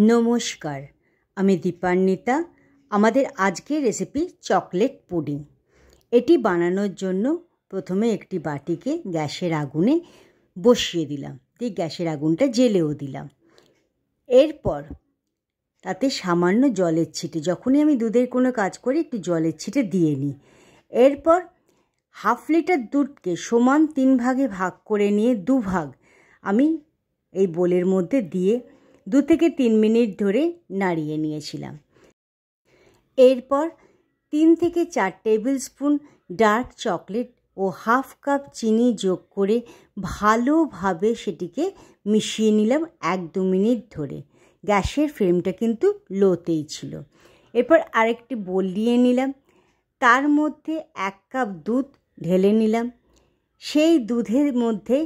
নমস্কার, আমি দীপান্বিতা। আমাদের আজকের রেসিপি চকলেট পুডিং। এটি বানানোর জন্য প্রথমে একটি বাটিকে গ্যাসের আগুনে বসিয়ে দিলাম, দিয়ে গ্যাসের আগুনটা জ্বেলেও দিলাম। এরপর তাতে সামান্য জলের ছিটে, যখনই আমি দুধের কোনো কাজ করি একটু জলের ছিটে দিয়ে নিই। এরপর 1/2 লিটার দুধকে সমান 3 ভাগে ভাগ করে নিয়ে 2 ভাগ আমি এই বোলের মধ্যে দিয়ে 2 থেকে 3 মিনিট ধরে নাড়িয়ে নিয়েছিলাম। এরপর 3 থেকে 4 টেবিল স্পুন ডার্ক চকলেট ও 1/2 কাপ চিনি যোগ করে ভালোভাবে সেটিকে মিশিয়ে নিলাম 1-2 মিনিট ধরে। গ্যাসের ফ্লেমটা কিন্তু লোতেই ছিল। এরপর আরেকটি বোল নিয়ে নিলাম, তার মধ্যে 1 কাপ দুধ ঢেলে নিলাম। সেই দুধের মধ্যে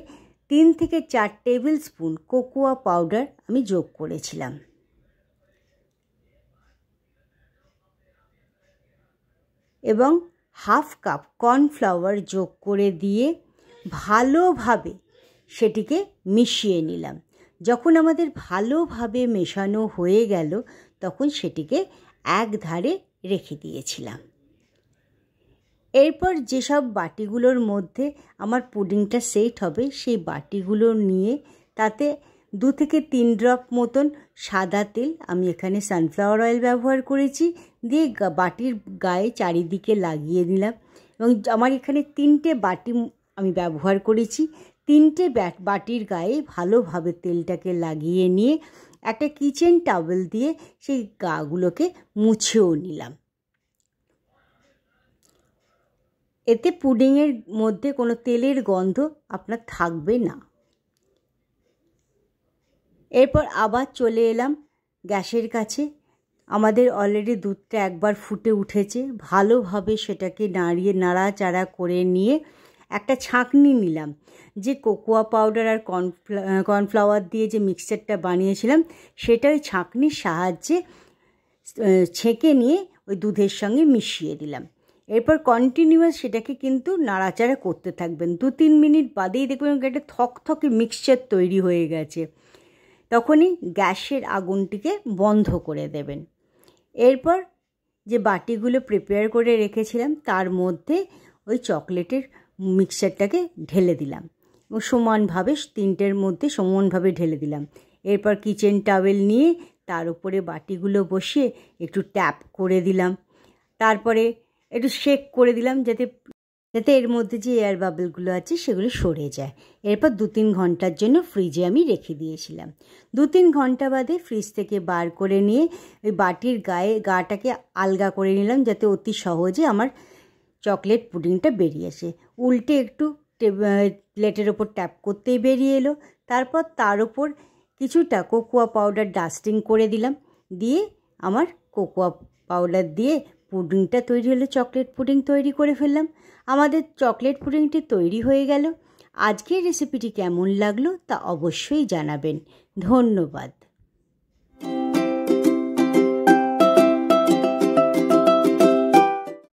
3 থেকে 4 টেবিল স্পুন কোকোয়া পাউডার আমি যোগ করেছিলাম। এবং 1/2 কাপ কর্নফ্লাওয়ার যোগ করে দিয়ে ভালোভাবে সেটিকে মিশিয়ে নিলাম। যখন আমাদের ভালোভাবে মেশানো হয়ে গেল তখন সেটিকে এক ধারে রেখে দিয়েছিলাম। এরপর যেসব বাটিগুলোর মধ্যে আমার পুডিংটা সেট হবে সেই বাটিগুলো নিয়ে তাতে 2 থেকে 3 ড্রপ মতন সাদা তেল, আমি এখানে সানফ্লাওয়ার অয়েল ব্যবহার করেছি, দিয়ে বাটির গায়ে চারিদিকে লাগিয়ে দিলাম। এবং আমার এখানে 3টে বাটি আমি ব্যবহার করেছি। 3টে বাটির গায়ে ভালোভাবে তেলটাকে লাগিয়ে নিয়ে একটা কিচেন টাওয়েল দিয়ে সেই গাগুলোকে মুছেও নিলাম। এতে পুডিংয়ের মধ্যে কোনো তেলের গন্ধ আপনার থাকবে না। এরপর আবার চলে এলাম গ্যাসের কাছে। আমাদের অলরেডি দুধটা একবার ফুটে উঠেছে। ভালোভাবে সেটাকে নাড়াচাড়া করে নিয়ে একটা ছাঁকনি নিলাম। যে কোকোয়া পাউডার আর কর্নফ্লাওয়ার দিয়ে যে মিক্সচারটা বানিয়েছিলাম সেটা ওই ছাঁকনির সাহায্যে ছেঁকে নিয়ে ওই দুধের সঙ্গে মিশিয়ে দিলাম। এরপর কন্টিনিউয়াস সেটাকে কিন্তু নাড়াচাড়া করতে থাকবেন। 2-3 মিনিট বাদেই দেখবেন একটা থকথকে মিক্সচার তৈরি হয়ে গেছে। তখনই গ্যাসের আগুনটিকে বন্ধ করে দেবেন। এরপর যে বাটিগুলো প্রিপেয়ার করে রেখেছিলাম তার মধ্যে ওই চকলেটের মিক্সচারটাকে ঢেলে দিলাম এবং সমানভাবে 3টের মধ্যে সমানভাবে ঢেলে দিলাম। এরপর কিচেন টাওয়েল নিয়ে তার উপরে বাটিগুলো বসিয়ে একটু ট্যাপ করে দিলাম। তারপরে একটু শেক করে দিলাম যাতে এর মধ্যে যে এয়ার বাবলগুলো আছে সেগুলো সরে যায়। এরপর 2-3 ঘন্টার জন্য ফ্রিজে আমি রেখে দিয়েছিলাম। 2-3 ঘন্টা বাদে ফ্রিজ থেকে বার করে নিয়ে ওই বাটির গাটাকে আলগা করে নিলাম যাতে অতি সহজে আমার চকলেট পুডিংটা বেরিয়ে আসে। উল্টে একটু প্লেটের ওপর ট্যাপ করতেই বেরিয়ে এলো। তারপর তার ওপর কিছুটা কোকোয়া পাউডার ডাস্টিং করে দিলাম। দিয়ে আমার কোকোয়া পাউডার দিয়ে পুডিংটা তৈরি হলো, চকলেট পুডিং তৈরি করে ফেললাম। আমাদের চকলেট পুডিংটি তৈরি হয়ে গেল। আজকের রেসিপিটি কেমন লাগলো তা অবশ্যই জানাবেন। ধন্যবাদ।